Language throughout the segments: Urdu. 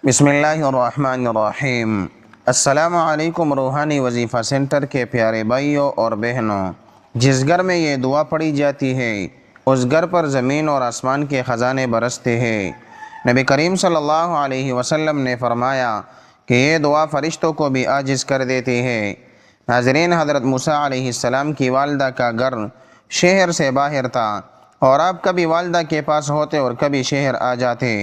بسم اللہ الرحمن الرحیم۔ السلام علیکم روحانی وظیفہ سینٹر کے پیارے بھائیوں اور بہنوں، جس گھر میں یہ دعا پڑھی جاتی ہے اس گھر پر زمین اور آسمان کے خزانے برستے ہیں۔ نبی کریم صلی اللہ علیہ وسلم نے فرمایا کہ یہ دعا فرشتوں کو بھی عاجز کر دیتی ہے۔ ناظرین، حضرت موسیٰ علیہ السلام کی والدہ کا گھر شہر سے باہر تھا اور آپ کبھی والدہ کے پاس ہوتے اور کبھی شہر آ جاتے۔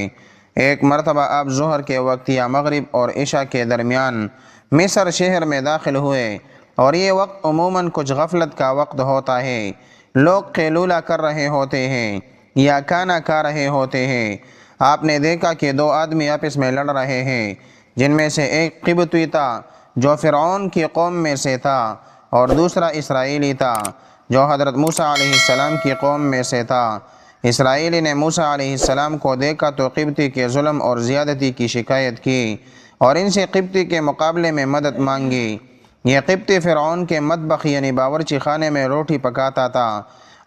ایک مرتبہ آپ ظہر کے وقت یا مغرب اور عشاء کے درمیان مصر شہر میں داخل ہوئے، اور یہ وقت عموماً کچھ غفلت کا وقت ہوتا ہے۔ لوگ قیلولہ کر رہے ہوتے ہیں یا کھانا کھا رہے ہوتے ہیں۔ آپ نے دیکھا کہ دو آدمی آپس میں لڑ رہے ہیں، جن میں سے ایک قبطی تھا جو فرعون کی قوم میں سے تھا، اور دوسرا اسرائیلی تھا جو حضرت موسیٰ علیہ السلام کی قوم میں سے تھا۔ اسرائیلی نے موسیٰ علیہ السلام کو دیکھا تو قبطی کے ظلم اور زیادتی کی شکایت کی اور ان سے قبطی کے مقابلے میں مدد مانگی۔ یہ قبطی فرعون کے مطبخ یعنی باورچی خانے میں روٹی پکاتا تھا،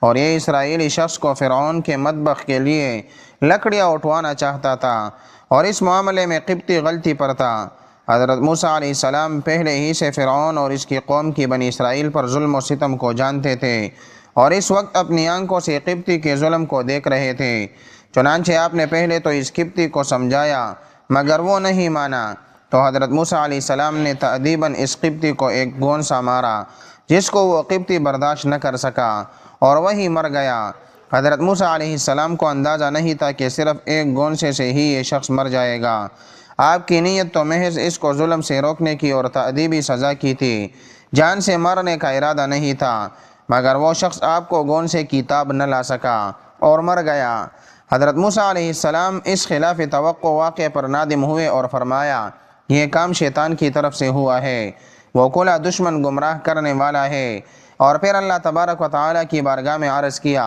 اور یہ اسرائیلی شخص کو فرعون کے مطبخ کے لیے لکڑیاں اٹھوانا چاہتا تھا، اور اس معاملے میں قبطی غلطی پر تھا۔ حضرت موسیٰ علیہ السلام پہلے ہی سے فرعون اور اس کی قوم کی بنی اسرائیل پر ظلم و ستم کو جانتے تھے، اور اس وقت اپنی آنکھوں سے قبطی کے ظلم کو دیکھ رہے تھے۔ چنانچہ آپ نے پہلے تو اس قبطی کو سمجھایا، مگر وہ نہیں مانا، تو حضرت موسیٰ علیہ السلام نے تأدیباً اس قبطی کو ایک گونسا مارا، جس کو وہ قبطی برداشت نہ کر سکا اور وہی مر گیا۔ حضرت موسیٰ علیہ السلام کو اندازہ نہیں تھا کہ صرف ایک گونسے سے ہی یہ شخص مر جائے گا۔ آپ کی نیت تو محض اس کو ظلم سے روکنے کی اور تأدیبی سزا کی تھی، جان سے مارنے کا ارادہ نہیں تھا، مگر وہ شخص آپ کو گونسے کی تاب نہ لا سکا اور مر گیا۔ حضرت موسیٰ علیہ السلام اس خلاف توقع واقعے پر نادم ہوئے اور فرمایا، یہ کام شیطان کی طرف سے ہوا ہے، وہ کھلا دشمن گمراہ کرنے والا ہے۔ اور پھر اللہ تبارک و تعالیٰ کی بارگاہ میں عرض کیا،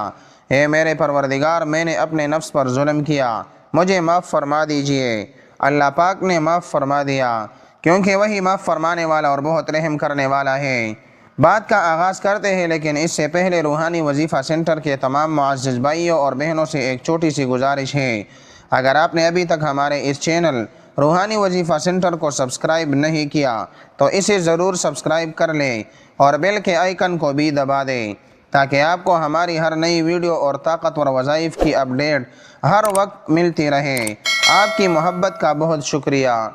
اے میرے پروردگار، میں نے اپنے نفس پر ظلم کیا، مجھے معاف فرما دیجئے۔ اللہ پاک نے معاف فرما دیا، کیونکہ وہی معاف فرمانے والا اور بہت رحم کرنے والا ہے۔ بات کا آغاز کرتے ہیں، لیکن اس سے پہلے روحانی وظیفہ سینٹر کے تمام معزز بھائیوں اور بہنوں سے ایک چھوٹی سی گزارش ہے۔ اگر آپ نے ابھی تک ہمارے اس چینل روحانی وظیفہ سینٹر کو سبسکرائب نہیں کیا تو اسے ضرور سبسکرائب کر لیں اور بیل کے آئیکن کو بھی دبا دیں، تاکہ آپ کو ہماری ہر نئی ویڈیو اور طاقتور وظائف کی اپڈیٹ ہر وقت ملتی رہے۔ آپ کی محبت کا بہت شکریہ۔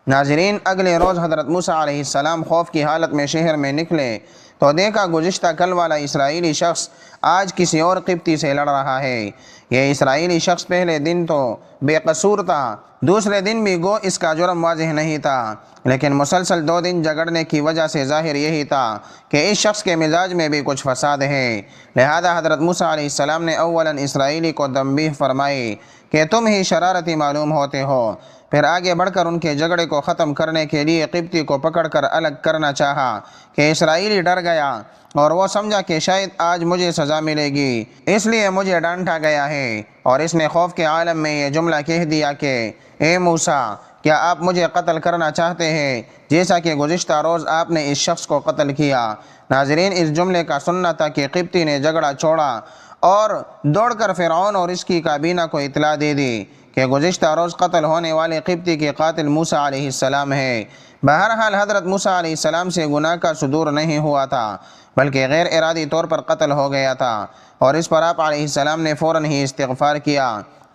ناظرین، اگلے روز حضرت موسیٰ علیہ السلام خوف کی حالت میں شہر میں نکلے تو دیکھا گزشتہ کل والا اسرائیلی شخص آج کسی اور قبطی سے لڑ رہا ہے۔ یہ اسرائیلی شخص پہلے دن تو بے قصور تھا، دوسرے دن بھی گو اس کا جرم واضح نہیں تھا، لیکن مسلسل 2 دن جھگڑنے کی وجہ سے ظاہر یہی تھا کہ اس شخص کے مزاج میں بھی کچھ فساد ہے۔ لہذا حضرت موسیٰ علیہ السلام نے اولاً اسرائیلی کو تنبیہ فرمائی کہ تم ہی شرارتی معلوم ہوتے ہو، پھر آگے بڑھ کر ان کے جھگڑے کو ختم کرنے کے لیے قبطی کو پکڑ کر الگ کرنا چاہا کہ اسرائیلی ڈر گیا اور وہ سمجھا کہ شاید آج مجھے سزا ملے گی، اس لیے مجھے ڈانٹا گیا ہے، اور اس نے خوف کے عالم میں یہ جملہ کہہ دیا کہ اے موسیٰ، کیا آپ مجھے قتل کرنا چاہتے ہیں جیسا کہ گزشتہ روز آپ نے اس شخص کو قتل کیا؟ ناظرین، اس جملے کا سننا تھا کہ قبطی نے جھگڑا چھوڑا اور دوڑ کر فرعون اور اس کی کابینہ کو اطلاع دے دی کہ گزشتہ روز قتل ہونے والے قبطی کے قاتل موسیٰ علیہ السلام ہے۔ بہرحال حضرت موسیٰ علیہ السلام سے گناہ کا صدور نہیں ہوا تھا، بلکہ غیر ارادی طور پر قتل ہو گیا تھا، اور اس پر آپ علیہ السلام نے فوراً ہی استغفار کیا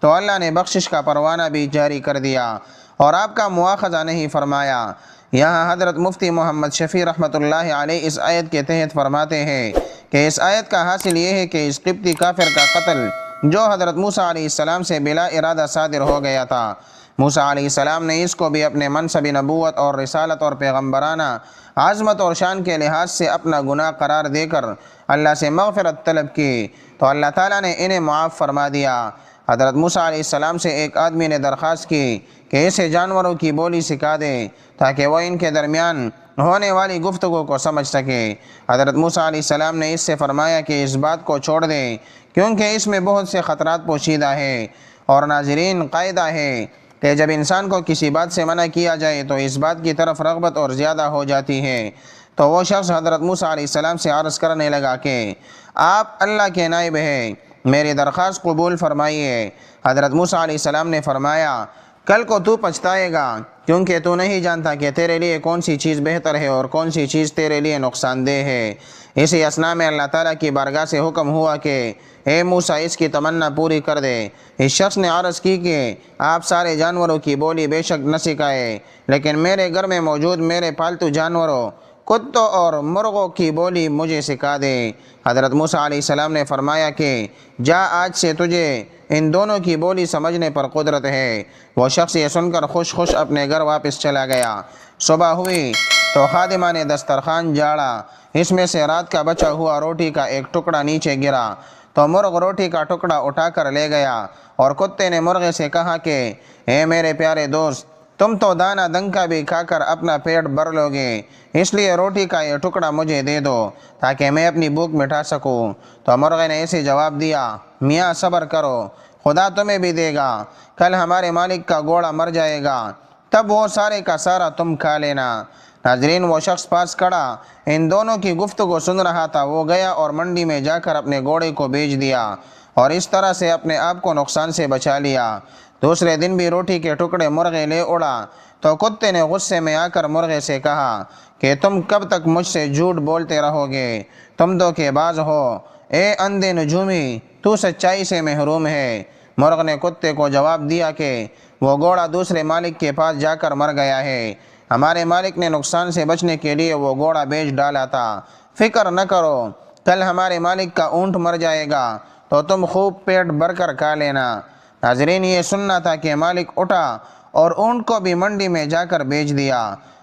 تو اللہ نے بخشش کا پروانہ بھی جاری کر دیا اور آپ کا مواخذہ نہیں فرمایا۔ یہاں حضرت مفتی محمد شفیع رحمۃ اللہ علیہ اس آیت کے تحت فرماتے ہیں کہ اس آیت کا حاصل یہ ہے کہ اس قبطی کافر کا قتل جو حضرت موسیٰ علیہ السلام سے بلا ارادہ صادر ہو گیا تھا، موسیٰ علیہ السلام نے اس کو بھی اپنے منصب نبوت اور رسالت اور پیغمبرانہ عظمت اور شان کے لحاظ سے اپنا گناہ قرار دے کر اللہ سے مغفرت طلب کی تو اللہ تعالیٰ نے انہیں معاف فرما دیا۔ حضرت موسیٰ علیہ السلام سے ایک آدمی نے درخواست کی کہ اسے جانوروں کی بولی سکھا دے تاکہ وہ ان کے درمیان ہونے والی گفتگو کو سمجھ سکے۔ حضرت موسیٰ علیہ السلام نے اس سے فرمایا کہ اس بات کو چھوڑ دیں، کیونکہ اس میں بہت سے خطرات پوشیدہ ہیں، اور ناظرین، قاعدہ ہے کہ جب انسان کو کسی بات سے منع کیا جائے تو اس بات کی طرف رغبت اور زیادہ ہو جاتی ہے۔ تو وہ شخص حضرت موسیٰ علیہ السلام سے عرض کرنے لگا کہ آپ اللہ کے نائب ہیں، میری درخواست قبول فرمائیے۔ حضرت موسیٰ علیہ السلام نے فرمایا، کل کو تو پچھتائے گا، کیونکہ تو نہیں جانتا کہ تیرے لیے کون سی چیز بہتر ہے اور کون سی چیز تیرے لیے نقصان دہ ہے۔ اسی اثناء میں اللہ تعالیٰ کی بارگاہ سے حکم ہوا کہ اے موسیٰ اس کی تمنا پوری کر دے۔ اس شخص نے عرض کی کہ آپ سارے جانوروں کی بولی بے شک نہ سکھائے، لیکن میرے گھر میں موجود میرے پالتو جانوروں کتوں اور مرغوں کی بولی مجھے سکھا دے۔ حضرت موسیٰ علیہ السلام نے فرمایا کہ جا، آج سے تجھے ان دونوں کی بولی سمجھنے پر قدرت ہے۔ وہ شخص یہ سن کر خوش خوش اپنے گھر واپس چلا گیا۔ صبح ہوئی تو خادمہ نے دسترخوان جھاڑا، اس میں سے رات کا بچا ہوا روٹی کا ایک ٹکڑا نیچے گرا تو مرغ روٹی کا ٹکڑا اٹھا کر لے گیا، اور کتے نے مرغے سے کہا کہ اے میرے پیارے دوست، تم تو دانہ دنکا بھی کھا کر اپنا پیٹ بھر لو گے، اس لیے روٹی کا یہ ٹکڑا مجھے دے دو تاکہ میں اپنی بھوک مٹا سکوں۔ تو مرغے نے اسے جواب دیا، میاں صبر کرو، خدا تمہیں بھی دے گا، کل ہمارے مالک کا گھوڑا مر جائے گا، تب وہ سارے کا سارا تم کھا لینا۔ ناظرین، وہ شخص پاس کھڑا ان دونوں کی گفتگو سن رہا تھا، وہ گیا اور منڈی میں جا کر اپنے گھوڑے کو بیچ دیا اور اس طرح سے اپنے آپ کو نقصان سے بچا لیا۔ دوسرے دن بھی روٹی کے ٹکڑے مرغے لے اڑا تو کتے نے غصے میں آ کر مرغے سے کہا کہ تم کب تک مجھ سے جھوٹ بولتے رہو گے، تم دھوکے باز ہو، اے اندھے نجومی، تو سچائی سے محروم ہے۔ مرغ نے کتے کو جواب دیا کہ وہ گھوڑا دوسرے مالک کے پاس جا کر مر گیا ہے، ہمارے مالک نے نقصان سے بچنے کے لیے وہ گھوڑا بیچ ڈالا تھا، فکر نہ کرو، کل ہمارے مالک کا اونٹ مر جائے گا تو تم خوب پیٹ بھر کر کھا لینا۔ ناظرین، یہ سننا تھا کہ مالک اٹھا اور اونٹ کو بھی منڈی میں جا کر بیچ دیا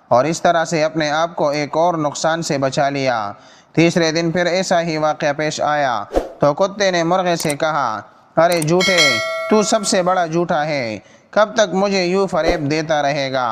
اور اس طرح سے اپنے آپ کو ایک اور نقصان سے بچا لیا۔ تیسرے دن پھر ایسا ہی واقعہ پیش آیا تو کتے نے مرغے سے کہا، ارے جھوٹے، تو سب سے بڑا جھوٹا ہے، کب تک مجھے یوں فریب دیتا رہے گا؟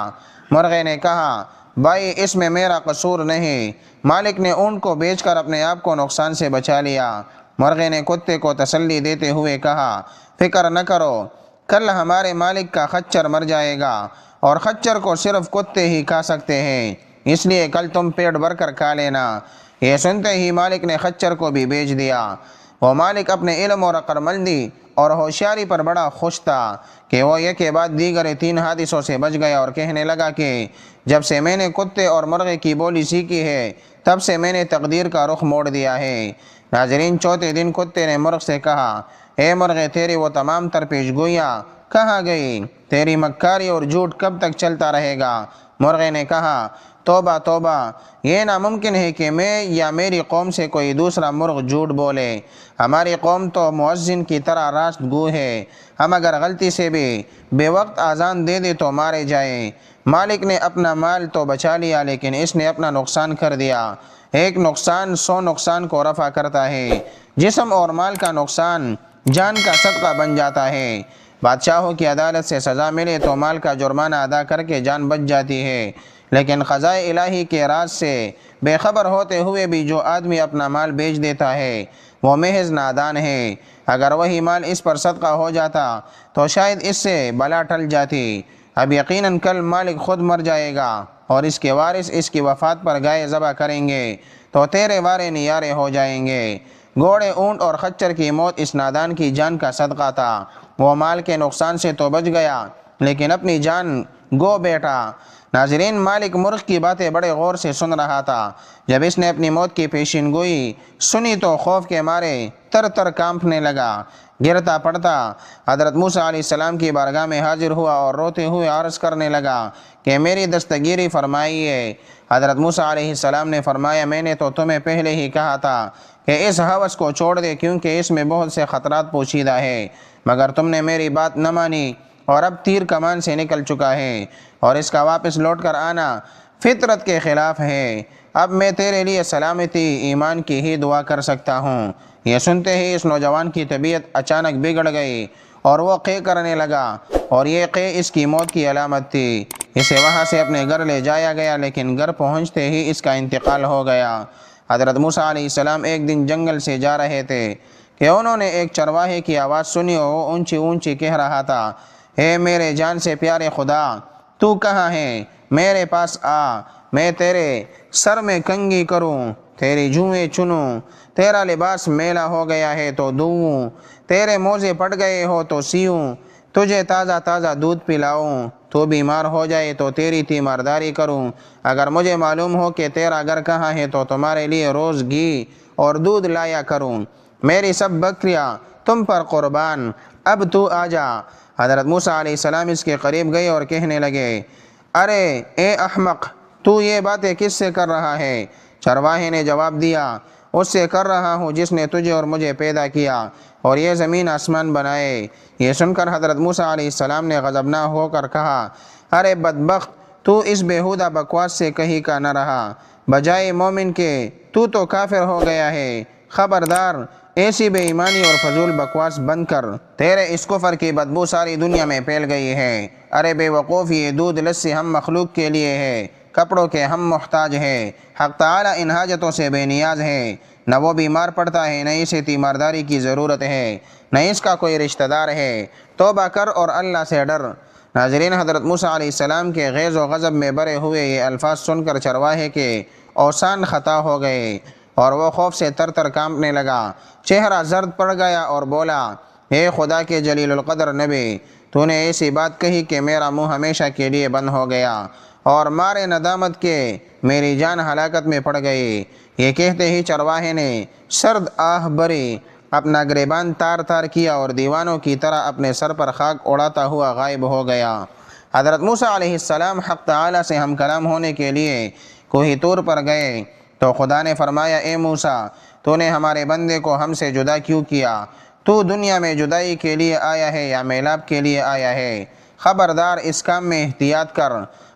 مرغے نے کہا، بھائی اس میں میرا قصور نہیں، مالک نے اونٹ کو بیچ کر اپنے آپ کو نقصان سے بچا لیا۔ مرغے نے کتے کو تسلی دیتے ہوئے کہا، فکر نہ کرو، کل ہمارے مالک کا خچر مر جائے گا اور خچر کو صرف کتے ہی کھا سکتے ہیں، اس لیے کل تم پیٹ بھر کر کھا لینا۔ یہ سنتے ہی مالک نے خچر کو بھی بیچ دیا۔ وہ مالک اپنے علم اور عقلمندی اور ہوشیاری پر بڑا خوش تھا کہ وہ یک کے بعد دیگر 3 حادثوں سے بچ گیا اور کہنے لگا کہ جب سے میں نے کتے اور مرغے کی بولی سیکھی ہے تب سے میں نے تقدیر کا رخ موڑ دیا ہے۔ ناظرین، چوتھے دن کتے نے مرغ سے کہا، اے مرغے، تیری وہ تمام تر پیش گوئیاں کہاں گئی؟ تیری مکاری اور جھوٹ کب تک چلتا رہے گا؟ مرغے نے کہا، توبہ توبہ، یہ ناممکن ہے کہ میں یا میری قوم سے کوئی دوسرا مرغ جھوٹ بولے، ہماری قوم تو مؤذن کی طرح راست گو ہے، ہم اگر غلطی سے بھی بے وقت اذان دے دے تو مارے جائیں۔ مالک نے اپنا مال تو بچا لیا لیکن اس نے اپنا نقصان کر دیا۔ ایک نقصان 100 نقصان کو رفع کرتا ہے، جسم اور مال کا نقصان جان کا صدقہ بن جاتا ہے۔ بادشاہوں کی عدالت سے سزا ملے تو مال کا جرمانہ ادا کر کے جان بچ جاتی ہے، لیکن قضاء الہی کے راز سے بے خبر ہوتے ہوئے بھی جو آدمی اپنا مال بیچ دیتا ہے وہ محض نادان ہے۔ اگر وہی مال اس پر صدقہ ہو جاتا تو شاید اس سے بلا ٹل جاتی۔ اب یقیناً کل مالک خود مر جائے گا اور اس کے وارث اس کی وفات پر گائے ذبح کریں گے تو تیرے وارے نیارے ہو جائیں گے۔ گھوڑے، اونٹ اور خچر کی موت اس نادان کی جان کا صدقہ تھا۔ وہ مال کے نقصان سے تو بچ گیا لیکن اپنی جان گو بیٹھا۔ ناظرین، مالک مرغ کی باتیں بڑے غور سے سن رہا تھا۔ جب اس نے اپنی موت کی پیشین گوئی سنی تو خوف کے مارے تر تر کانپنے لگا، گرتا پڑتا حضرت موسیٰ علیہ السلام کی بارگاہ میں حاضر ہوا اور روتے ہوئے عرض کرنے لگا کہ میری دستگیری فرمائیے۔ حضرت موسیٰ علیہ السلام نے فرمایا، میں نے تو تمہیں پہلے ہی کہا تھا کہ اس ہوس کو چھوڑ دے کیونکہ اس میں بہت سے خطرات پوشیدہ ہے، مگر تم نے میری بات نہ مانی اور اب تیر کمان سے نکل چکا ہے اور اس کا واپس لوٹ کر آنا فطرت کے خلاف ہے۔ اب میں تیرے لیے سلامتی ایمان کی ہی دعا کر سکتا ہوں۔ یہ سنتے ہی اس نوجوان کی طبیعت اچانک بگڑ گئی اور وہ قے کرنے لگا اور یہ قے اس کی موت کی علامت تھی۔ اسے وہاں سے اپنے گھر لے جایا گیا لیکن گھر پہنچتے ہی اس کا انتقال ہو گیا۔ حضرت موسیٰ علیہ السلام ایک دن جنگل سے جا رہے تھے کہ انہوں نے ایک چرواہے کی آواز سنی اور وہ اونچی اونچی کہہ رہا تھا، اے میرے جان سے پیارے خدا، تو کہاں ہے؟ میرے پاس آ، میں تیرے سر میں کنگھی کروں، تیری جوئیں چنوں، تیرا لباس میلا ہو گیا ہے تو دھوؤں، تیرے موزے پٹ گئے ہو تو سیوں، تجھے تازہ تازہ دودھ پلاؤں، تو بیمار ہو جائے تو تیری تیمارداری کروں، اگر مجھے معلوم ہو کہ تیرا گھر کہاں ہے تو تمہارے لیے روز گھی اور دودھ لایا کروں، میری سب بکریاں تم پر قربان، اب تو آ جا۔ حضرت موسیٰ علیہ السلام اس کے قریب گئے اور کہنے لگے، ارے اے احمق، تو یہ باتیں کس سے کر رہا ہے؟ چرواہے نے جواب دیا، اس سے کر رہا ہوں جس نے تجھے اور مجھے پیدا کیا اور یہ زمین آسمان بنائے۔ یہ سن کر حضرت موسیٰ علیہ السلام نے غضبناک ہو کر کہا، ارے بدبخت، تو اس بیہودہ بکواس سے کہیں کا نہ رہا، بجائے مومن کے تو کافر ہو گیا ہے۔ خبردار، ایسی بے ایمانی اور فضول بکواس بند کر، تیرے اس کفر کی بدبو ساری دنیا میں پھیل گئی ہے۔ ارے بے وقوف، یہ دودھ لسی ہم مخلوق کے لیے ہے، کپڑوں کے ہم محتاج ہیں، حق تعالیٰ ان حاجتوں سے بے نیاز ہے، نہ وہ بیمار پڑتا ہے، نہ اسے تیمارداری کی ضرورت ہے، نہ اس کا کوئی رشتہ دار ہے، توبہ کر اور اللہ سے ڈر۔ ناظرین، حضرت موسیٰ علیہ السلام کے غیظ و غضب میں بھرے ہوئے یہ الفاظ سن کر چرواہے کے اوسان خطا ہو گئے اور وہ خوف سے تر تر کانپنے لگا، چہرہ زرد پڑ گیا اور بولا، اے خدا کے جلیل القدر نبی، تو نے ایسی بات کہی کہ میرا منہ ہمیشہ کے لیے بند ہو گیا اور مارے ندامت کے میری جان ہلاکت میں پڑ گئی۔ یہ کہتے ہی چرواہے نے سرد آہ بھری اپنا گریبان تار تار کیا اور دیوانوں کی طرح اپنے سر پر خاک اڑاتا ہوا غائب ہو گیا۔ حضرت موسیٰ علیہ السلام حق تعالیٰ سے ہم کلام ہونے کے لیے کوہ طور پر گئے تو خدا نے فرمایا، اے موسیٰ، تو نے ہمارے بندے کو ہم سے جدا کیوں کیا؟ تو دنیا میں جدائی کے لیے آیا ہے یا میلاب کے لیے آیا ہے؟ خبردار، اس کام میں احتیاط کر،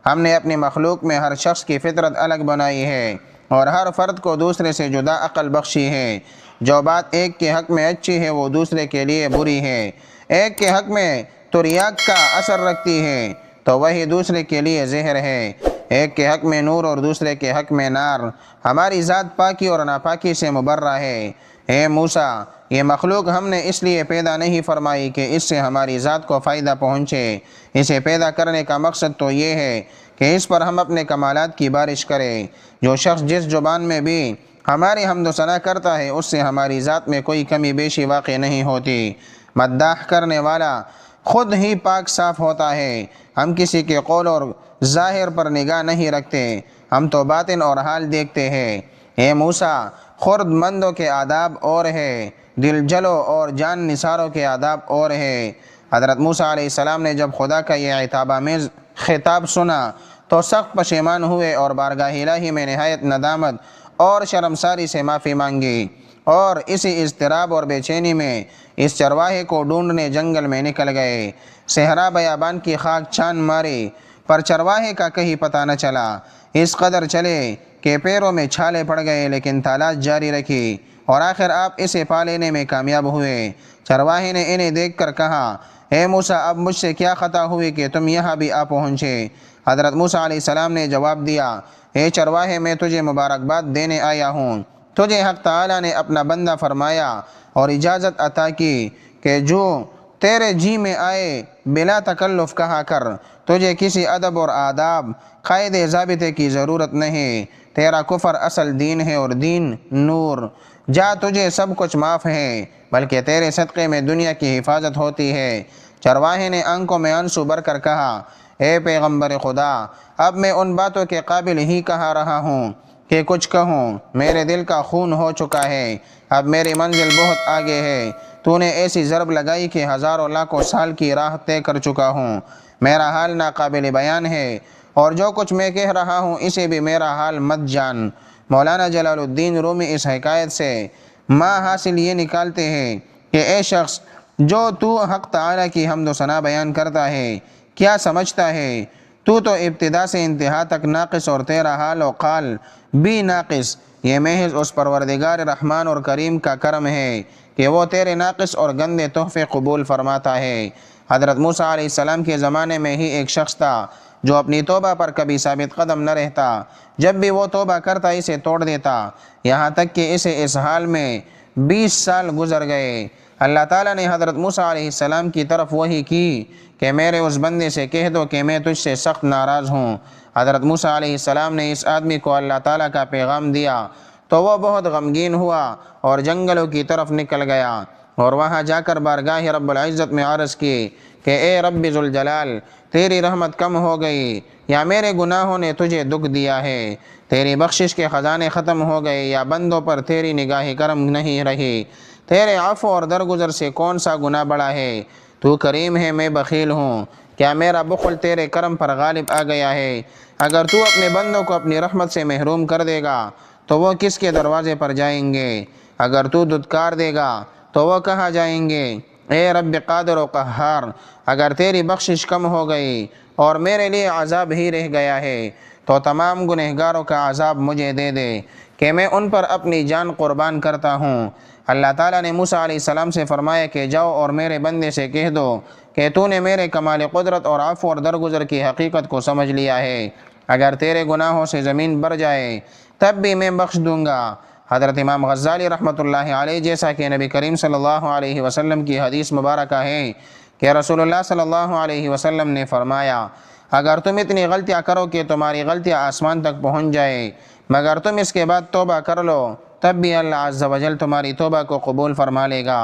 ہم نے اپنی مخلوق میں ہر شخص کی فطرت الگ بنائی ہے اور ہر فرد کو دوسرے سے جدا عقل بخشی ہے۔ جو بات ایک کے حق میں اچھی ہے وہ دوسرے کے لیے بری ہے، ایک کے حق میں تریاک کا اثر رکھتی ہے تو وہی دوسرے کے لیے زہر ہے، ایک کے حق میں نور اور دوسرے کے حق میں نار۔ ہماری ذات پاکی اور ناپاکی سے مبرہ ہے۔ اے موسیٰ، یہ مخلوق ہم نے اس لیے پیدا نہیں فرمائی کہ اس سے ہماری ذات کو فائدہ پہنچے، اسے پیدا کرنے کا مقصد تو یہ ہے کہ اس پر ہم اپنے کمالات کی بارش کریں۔ جو شخص جس زبان میں بھی ہماری حمد و ثنا کرتا ہے اس سے ہماری ذات میں کوئی کمی بیشی واقع نہیں ہوتی۔ مداح کرنے والا خود ہی پاک صاف ہوتا ہے۔ ہم کسی کے قول اور ظاہر پر نگاہ نہیں رکھتے، ہم تو باطن اور حال دیکھتے ہیں۔ اے موسیٰ، خرد مندوں کے آداب اور ہے، دل جلو اور جان نثاروں کے آداب اور ہے۔ حضرت موسیٰ علیہ السلام نے جب خدا کا یہ عتاب آمیز خطاب سنا تو سخت پشیمان ہوئے اور بارگاہ الہی میں نہایت ندامت اور شرمساری سے معافی مانگی، اور اسی اضطراب اور بے چینی میں اس چرواہے کو ڈھونڈنے جنگل میں نکل گئے۔ صحرا بیابان کی خاک چھان ماری پر چرواہے کا کہیں پتہ نہ چلا، اس قدر چلے کہ پیروں میں چھالے پڑ گئے، لیکن تلاش جاری رکھی اور آخر آپ اسے پا لینے میں کامیاب ہوئے۔ چرواہے نے انہیں دیکھ کر کہا، اے موسیٰ، اب مجھ سے کیا خطا ہوئی کہ تم یہاں بھی آ پہنچے؟ حضرت موسیٰ علیہ السلام نے جواب دیا، اے چرواہے، میں تجھے مبارکباد دینے آیا ہوں، تجھے حق تعالیٰ نے اپنا بندہ فرمایا اور اجازت عطا کی کہ جو تیرے جی میں آئے بلا تکلف کہا کر، تجھے کسی ادب اور آداب، قاعدے ضابطے کی ضرورت نہیں، تیرا کفر اصل دین ہے اور دین نور، جا تجھے سب کچھ معاف ہے، بلکہ تیرے صدقے میں دنیا کی حفاظت ہوتی ہے۔ چرواہے نے آنکھوں میں آنسو بھر کر کہا، اے پیغمبر خدا، اب میں ان باتوں کے قابل ہی کہا رہا ہوں کہ کچھ کہوں، میرے دل کا خون ہو چکا ہے، اب میری منزل بہت آگے ہے، تو نے ایسی ضرب لگائی کہ ہزاروں لاکھوں سال کی راہ طے کر چکا ہوں، میرا حال ناقابل بیان ہے، اور جو کچھ میں کہہ رہا ہوں اسے بھی میرا حال مت جان۔ مولانا جلال الدین رومی اس حکایت سے حاصل یہ نکالتے ہیں کہ اے شخص، جو تو حق تعالیٰ کی حمد و ثنا بیان کرتا ہے، کیا سمجھتا ہے تو ابتدا سے انتہا تک ناقص اور تیرا حال و قال بھی ناقص؟ یہ محض اس پروردگار رحمان اور کریم کا کرم ہے کہ وہ تیرے ناقص اور گندے تحفے قبول فرماتا ہے۔ حضرت موسیٰ علیہ السلام کے زمانے میں ہی ایک شخص تھا جو اپنی توبہ پر کبھی ثابت قدم نہ رہتا، جب بھی وہ توبہ کرتا اسے توڑ دیتا، یہاں تک کہ اسے اس حال میں 20 سال گزر گئے۔ اللہ تعالیٰ نے حضرت موسیٰ علیہ السلام کی طرف وحی کی کہ میرے اس بندے سے کہہ دو کہ میں تجھ سے سخت ناراض ہوں۔ حضرت موسیٰ علیہ السلام نے اس آدمی کو اللہ تعالیٰ کا پیغام دیا تو وہ بہت غمگین ہوا اور جنگلوں کی طرف نکل گیا۔ اور وہاں جا کر بارگاہ رب العزت میں عرض کی کہ اے رب ذوالجلال، تیری رحمت کم ہو گئی یا میرے گناہوں نے تجھے دکھ دیا ہے، تیری بخشش کے خزانے ختم ہو گئے یا بندوں پر تیری نگاہ کرم نہیں رہی، تیرے عفو اور درگزر سے کون سا گناہ بڑا ہے؟ تو کریم ہے، میں بخیل ہوں، کیا میرا بخل تیرے کرم پر غالب آ گیا ہے؟ اگر تو اپنے بندوں کو اپنی رحمت سے محروم کر دے گا تو وہ کس کے دروازے پر جائیں گے؟ اگر تو دھتکار دے گا تو وہ کہاں جائیں گے؟ اے رب قادر و قہار، اگر تیری بخشش کم ہو گئی اور میرے لیے عذاب ہی رہ گیا ہے تو تمام گنہگاروں کا عذاب مجھے دے دے کہ میں ان پر اپنی جان قربان کرتا ہوں۔ اللہ تعالیٰ نے موسیٰ علیہ السلام سے فرمایا کہ جاؤ اور میرے بندے سے کہہ دو کہ تو نے میرے کمال قدرت اور عفو اور درگزر کی حقیقت کو سمجھ لیا ہے، اگر تیرے گناہوں سے زمین بھر جائے تب بھی میں بخش دوں گا۔ حضرت امام غزالی رحمۃ اللہ علیہ جیسا کہ نبی کریم صلی اللہ علیہ وسلم کی حدیث مبارکہ ہے کہ رسول اللہ صلی اللہ علیہ وسلم نے فرمایا، اگر تم اتنی غلطیاں کرو کہ تمہاری غلطیاں آسمان تک پہنچ جائے مگر تم اس کے بعد توبہ کر لو تب بھی اللہ عز و جل تمہاری توبہ کو قبول فرما لے گا۔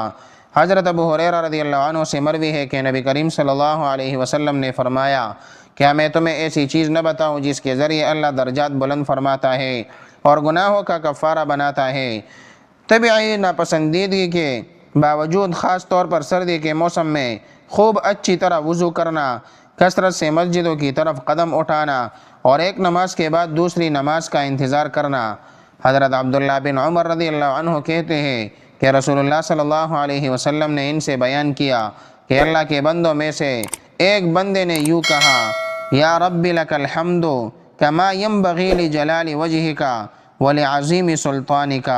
حضرت ابو ہریرہ رضی اللہ عنہ سے مروی ہے کہ نبی کریم صلی اللہ علیہ وسلم نے فرمایا، کیا میں تمہیں ایسی چیز نہ بتاؤں جس کے ذریعے اللہ درجات بلند فرماتا ہے اور گناہوں کا کفارہ بناتا ہے؟ طبعی ناپسندیدگی کے باوجود خاص طور پر سردی کے موسم میں خوب اچھی طرح وضو کرنا، کثرت سے مسجدوں کی طرف قدم اٹھانا اور ایک نماز کے بعد دوسری نماز کا انتظار کرنا۔ حضرت عبداللہ بن عمر رضی اللہ عنہ کہتے ہیں کہ رسول اللہ صلی اللہ علیہ وسلم نے ان سے بیان کیا کہ اللہ کے بندوں میں سے ایک بندے نے یوں کہا، یا رب لک الحمد کما ینبغی لجلال وجہک ولعظیم سلطانک۔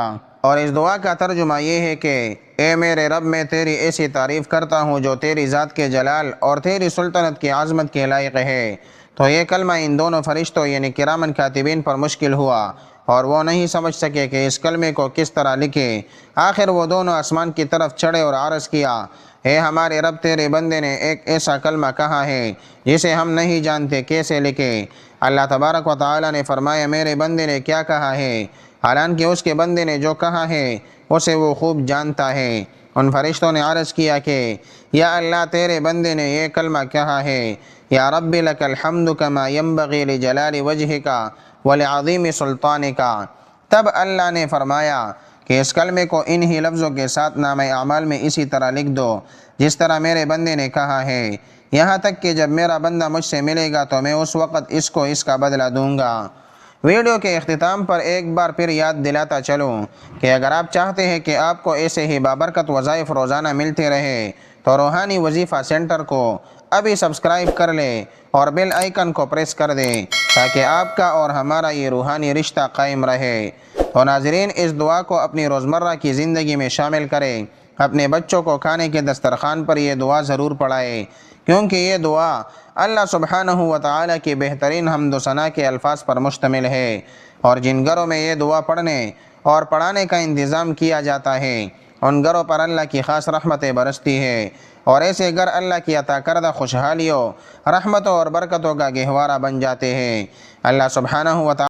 اور اس دعا کا ترجمہ یہ ہے کہ اے میرے رب، میں تیری ایسی تعریف کرتا ہوں جو تیری ذات کے جلال اور تیری سلطنت کی عظمت کے لائق ہے۔ تو یہ کلمہ ان دونوں فرشتوں یعنی کرامن کاتبین پر مشکل ہوا اور وہ نہیں سمجھ سکے کہ اس کلمے کو کس طرح لکھے۔ آخر وہ دونوں آسمان کی طرف چڑھے اور عرض کیا، اے ہمارے رب، تیرے بندے نے ایک ایسا کلمہ کہا ہے جسے ہم نہیں جانتے، کیسے لکھے؟ اللہ تبارک و تعالیٰ نے فرمایا، میرے بندے نے کیا کہا ہے، حالانکہ اس کے بندے نے جو کہا ہے اسے وہ خوب جانتا ہے۔ ان فرشتوں نے عرض کیا کہ یا اللہ، تیرے بندے نے یہ کلمہ کہا ہے، یا رب لک الحمد کما ینبغی لجلال وجہک ولعظیم سلطانک۔ تب اللہ نے فرمایا کہ اس کلمے کو انہی لفظوں کے ساتھ نامہ اعمال میں اسی طرح لکھ دو جس طرح میرے بندے نے کہا ہے، یہاں تک کہ جب میرا بندہ مجھ سے ملے گا تو میں اس وقت اس کو اس کا بدلہ دوں گا۔ ویڈیو کے اختتام پر ایک بار پھر یاد دلاتا چلوں کہ اگر آپ چاہتے ہیں کہ آپ کو ایسے ہی بابرکت وظائف روزانہ ملتے رہے تو روحانی وظیفہ سینٹر کو ابھی سبسکرائب کر لیں اور بیل آئیکن کو پریس کر دیں تاکہ آپ کا اور ہمارا یہ روحانی رشتہ قائم رہے۔ تو ناظرین، اس دعا کو اپنی روزمرہ کی زندگی میں شامل کریں، اپنے بچوں کو کھانے کے دسترخوان پر یہ دعا ضرور پڑھائیں، کیونکہ یہ دعا اللہ سبحانہ و تعالیٰ کی بہترین حمد و ثنا کے الفاظ پر مشتمل ہے، اور جن گھروں میں یہ دعا پڑھنے اور پڑھانے کا انتظام کیا جاتا ہے ان گھروں پر اللہ کی خاص رحمتیں برستی ہے، اور ایسے گھر اللہ کی عطا کردہ خوشحالیوں، رحمتوں اور برکتوں کا گہوارہ بن جاتے ہیں۔ اللہ سبحانہ و تعالیٰ